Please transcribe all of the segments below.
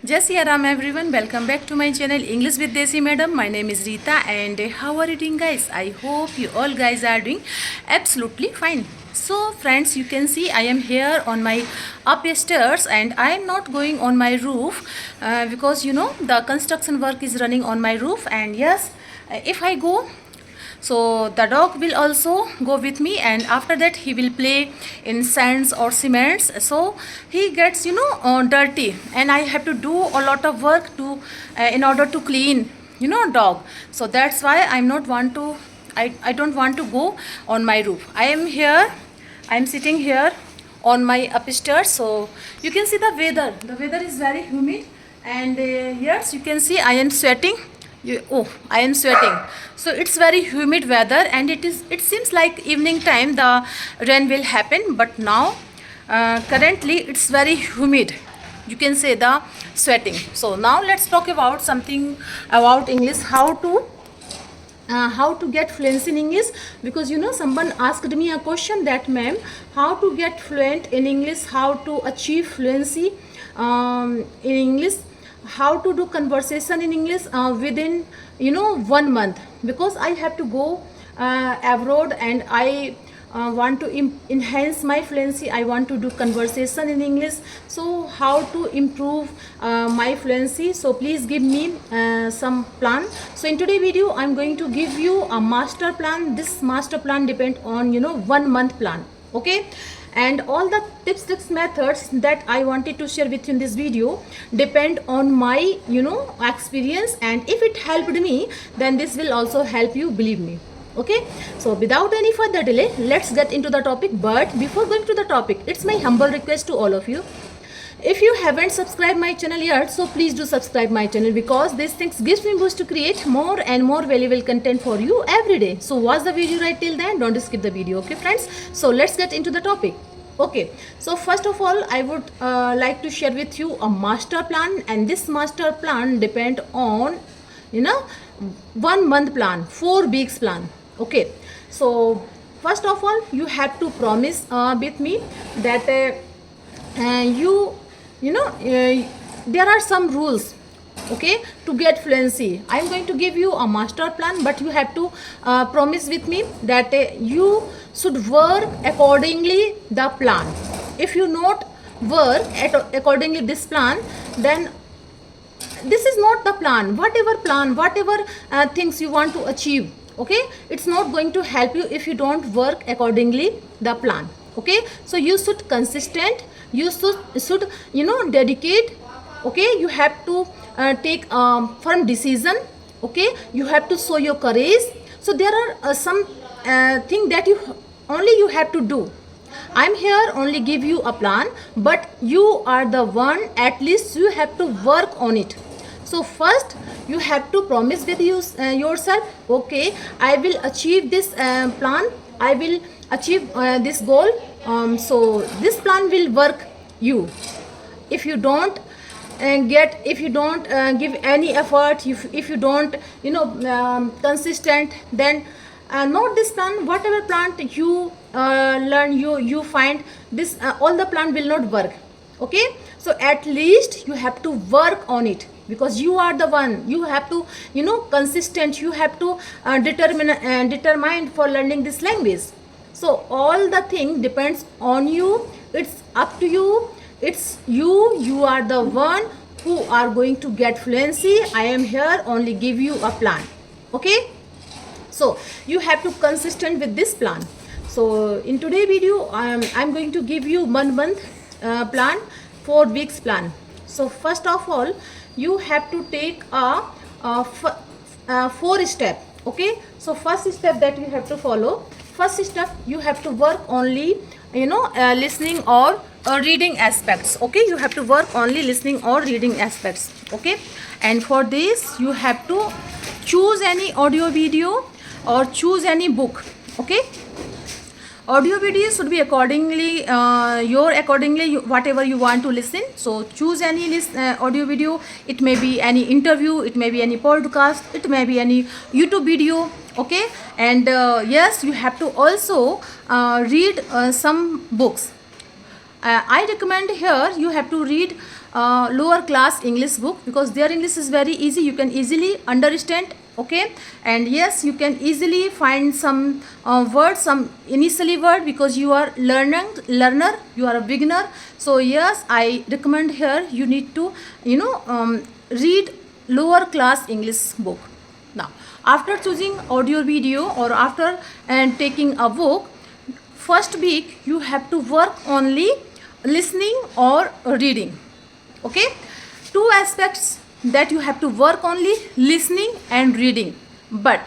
Jai Shri Ram everyone, welcome back to my channel English with Desi Madam. My name is Rita and how are you doing guys? I hope you all guys are doing absolutely fine. So friends, you can see I am here on my upstairs and I am not going on my roof because you know the construction work is running on my roof, and yes, if I go, so the dog will also go with me, and after that he will play in sands or cements, so he gets dirty, and I have to do a lot of work to in order to clean dog. So that's why I don't want to go on my roof. I'm sitting here on my upstairs, so you can see the weather is very humid, and yes, you can see I am sweating. I am sweating. So it's very humid weather, and it seems like evening time the rain will happen, but now currently it's very humid. You can say the sweating. So now let's talk about something about English, how to get fluency in English, because someone asked me a question that, ma'am, how to get fluent in English, how to achieve fluency in English, how to do conversation in English within 1 month, because I have to go abroad, and I want to enhance my fluency. I want to do conversation in English. So how to improve my fluency? So please give me some plan. So in today's video I'm going to give you a master plan. This master plan depend on 1 month plan, okay? And all the tips, tricks, methods that I wanted to share with you in this video depend on my experience, and if it helped me, then this will also help you, believe me. Okay, so without any further delay, let's get into the topic. But before going to the topic, it's my humble request to all of you, if you haven't subscribed my channel yet, so please do subscribe my channel, because these things gives me boost to create more and more valuable content for you every day. So watch the video right till then, don't skip the video, okay friends? So let's get into the topic. Okay, so first of all I would like to share with you a master plan, and this master plan depend on 1 month plan, 4 weeks plan. Okay, so first of all you have to promise with me that there are some rules, okay, to get fluency. I'm going to give you a master plan, but you have to promise with me that you should work accordingly the plan. If you not work accordingly this plan, then this is not the plan. Whatever things you want to achieve, okay, it's not going to help you if you don't work accordingly the plan. Okay, so you should consistent, you should dedicate. Okay, you have to take firm decision. Okay, you have to show your courage. So there are some thing that you have to do. I'm here only give you a plan, but you are the one, at least you have to work on it. So first you have to promise with yourself, okay, I will achieve this plan, I will achieve this goal. So this plan will work you. If you don't if you don't give any effort, if you don't consistent, then not this plan, whatever plan you learn, you find this all the plan will not work. Okay, so at least you have to work on it, because you are the one, you have to consistent, you have to determined for learning this language. So all the thing depends on you, it's up to you, it's you are the one who are going to get fluency. I am here only give you a plan. Okay, so you have to consistent with this plan. So in today's video I'm going to give you 1 month plan, 4 weeks plan. So first of all you have to take a 4 step. Okay, so first step that you have to follow, first step you have to work only listening or reading aspects. Okay, you have to work only listening or reading aspects. Okay, and for this you have to choose any audio video or choose any book. Okay, audio video should be accordingly whatever you want to listen. So choose any audio video. It may be any interview, it may be any podcast, it may be any YouTube video. Okay, and yes, you have to also read some books. I recommend here you have to read lower class English book, because their English is very easy, you can easily understand. Okay, and yes, you can easily find some words, some initially word, because you are learner, you are a beginner. So yes, I recommend here you need to read lower class English book. Now after choosing audio video or after taking a book, first week you have to work only listening or reading. Okay, two aspects that you have to work only, listening and reading. But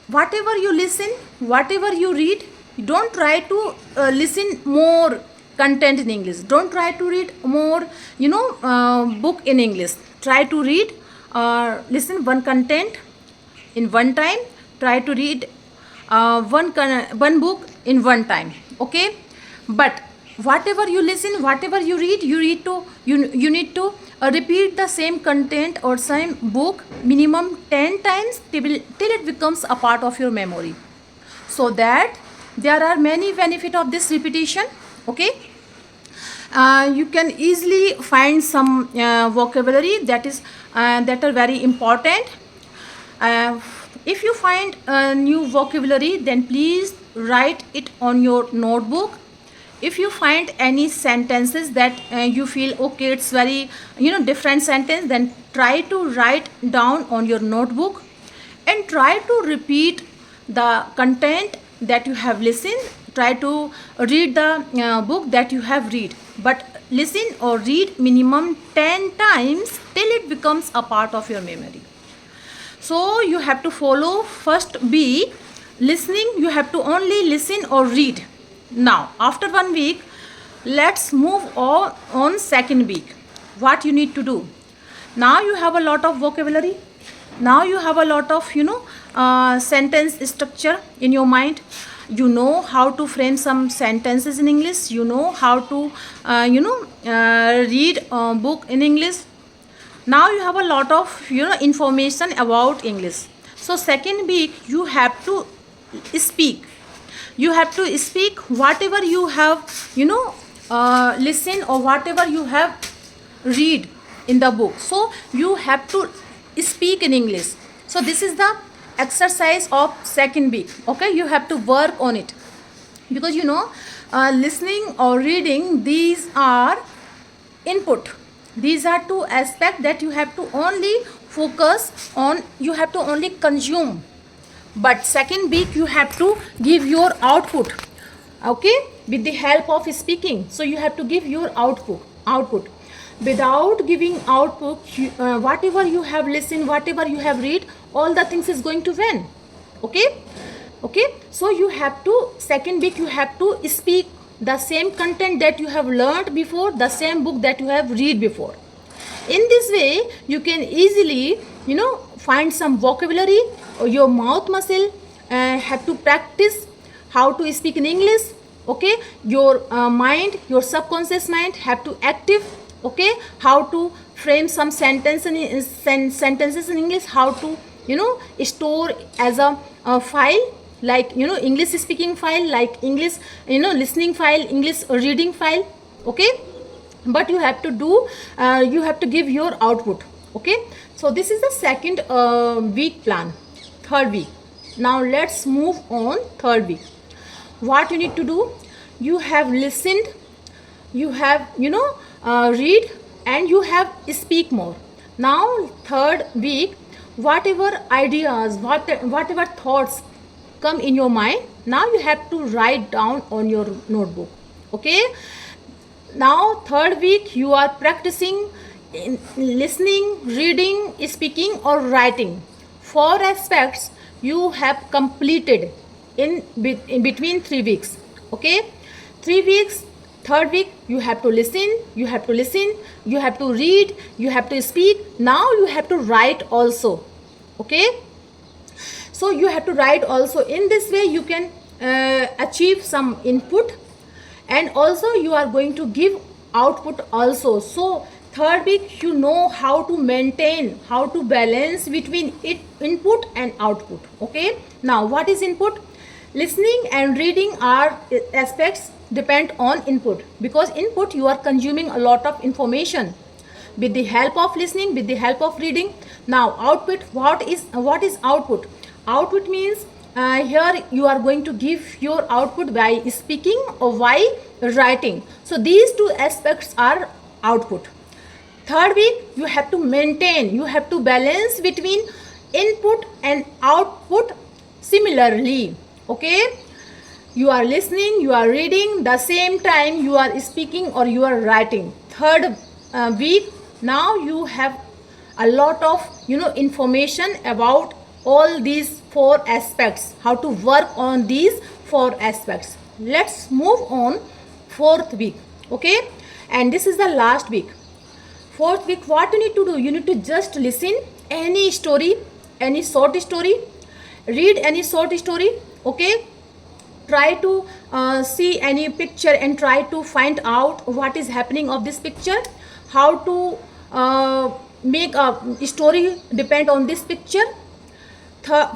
whatever you listen, whatever you read, don't try to listen more content in English, don't try to read more book in English. Try to read listen one content in one time, try to read one book in one time. Okay, but whatever you listen, whatever you read, you need to repeat the same content or same book minimum 10 times till it becomes a part of your memory. So that there are many benefit of this repetition. Okay, you can easily find some vocabulary that are very important. If you find a new vocabulary, then please write it on your notebook. If you find any sentences that you feel okay, it's very different sentence, then try to write down on your notebook and try to repeat the content that you have listened. Try to read the book that you have read, but listen or read minimum 10 times till it becomes a part of your memory. So you have to follow first B, listening, you have to only listen or read. Now after 1 week, let's move on second week. What you need to do? Now you have a lot of vocabulary, now you have a lot of sentence structure in your mind. You know how to frame some sentences in English, you know how to read a book in English. Now you have a lot of information about English. So second week you have to speak. You have to speak whatever you have listen or whatever you have read in the book. So you have to speak in English. So this is the exercise of second week. Okay, you have to work on it, because listening or reading, these are input. These are two aspects that you have to only focus on, you have to only consume. But second week you have to give your output, okay, with the help of speaking. So you have to give your output. Without giving output, whatever you have listened, whatever you have read, all the things is going to vain. Okay, so you have to, second week you have to speak the same content that you have learned before, the same book that you have read before. In this way you can easily find some vocabulary, or your mouth muscle have to practice how to speak in English. Okay, your mind, your subconscious mind have to active. Okay, how to frame some sentences in English, how to store as a file, like English speaking file, like English listening file, English reading file. Okay, but you have to do you have to give your output. Okay, so this is the second week plan. Third week, now let's move on third week. What you need to do? You have listened, you have read, and you have speak more. Now third week, whatever ideas, whatever thoughts come in your mind, now you have to write down on your notebook. Okay, now third week you are practicing in listening, reading, speaking or writing. 4 aspects you have completed in between 3 weeks. Okay, 3 weeks. Third week you have to listen, you have to read, you have to speak. Now you have to write also. Okay, so you have to write also. In this way you can achieve some input, and also you are going to give output also. So third week you know how to maintain, how to balance between input and output. Okay, now what is input? Listening and reading are aspects depend on input, because input you are consuming a lot of information with the help of listening, with the help of reading. Now output, what is output? Output means here you are going to give your output by speaking or by writing. So these two aspects are output. Third week, you have to maintain, you have to balance between input and output similarly. Okay, you are listening, you are reading, the same time you are speaking or you are writing. Third week, now you have a lot of information about all these four aspects, how to work on these four aspects. Let's move on fourth week. Okay, and this is the last week. Fourth week, what you need to do? You need to just listen any story, any short story, read any short story. Okay, try to see any picture and try to find out what is happening of this picture, how to make a story depend on this picture.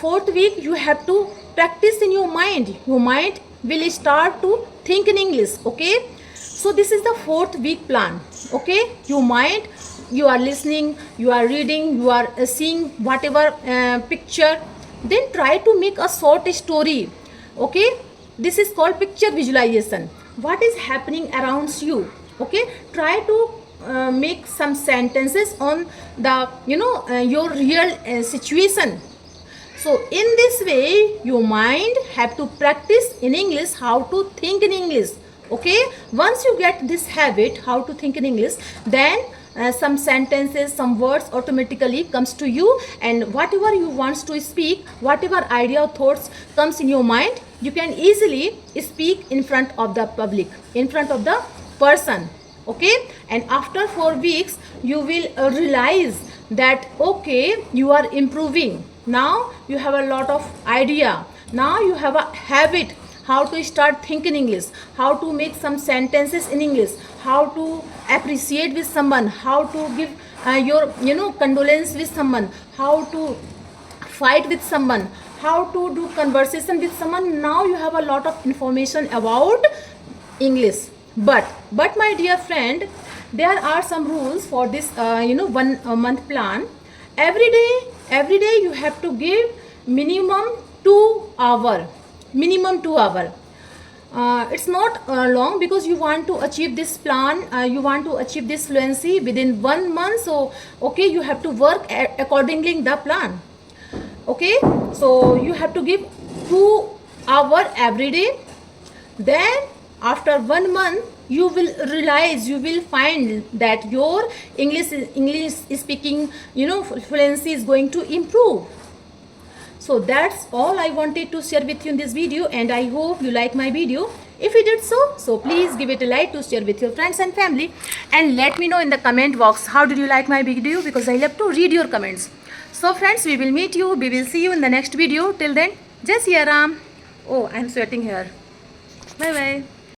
Fourth week, you have to practice in your mind. Your mind will start to think in English. Okay, so this is the fourth week plan. Okay, your mind, you are listening, you are reading, you are seeing whatever picture, then try to make a short story. Okay, this is called picture visualization. What is happening around you? Okay, try to make some sentences on the your real situation. So in this way, your mind have to practice in English how to think in English. Okay, once you get this habit how to think in English, then some sentences, some words automatically comes to you, and whatever you want to speak, whatever idea or thoughts comes in your mind, you can easily speak in front of the public, in front of the person. Okay, and after 4 weeks you will realize that okay, you are improving. Now you have a lot of idea, now you have a habit how to start thinking English, how to make some sentences in English, how to appreciate with someone, how to give your condolence with someone, how to fight with someone, how to do conversation with someone. Now you have a lot of information about English. But my dear friend, there are some rules for this 1 month plan. Every day you have to give minimum 2 hour, minimum 2 hour. It's not long, because you want to achieve this plan, you want to achieve this fluency within 1 month. So okay, you have to work accordingly the plan. Okay, so you have to give 2 hour every day. Then after 1 month you will realize, you will find that your English speaking fluency is going to improve. So that's all I wanted to share with you in this video, and I hope you like my video. If you did so please give it a like, to share with your friends and family, and let me know in the comment box how did you like my video, because I love to read your comments. So friends, we will meet you, we will see you in the next video. Till then, Jai Siya Ram. Oh, I'm sweating here. Bye bye.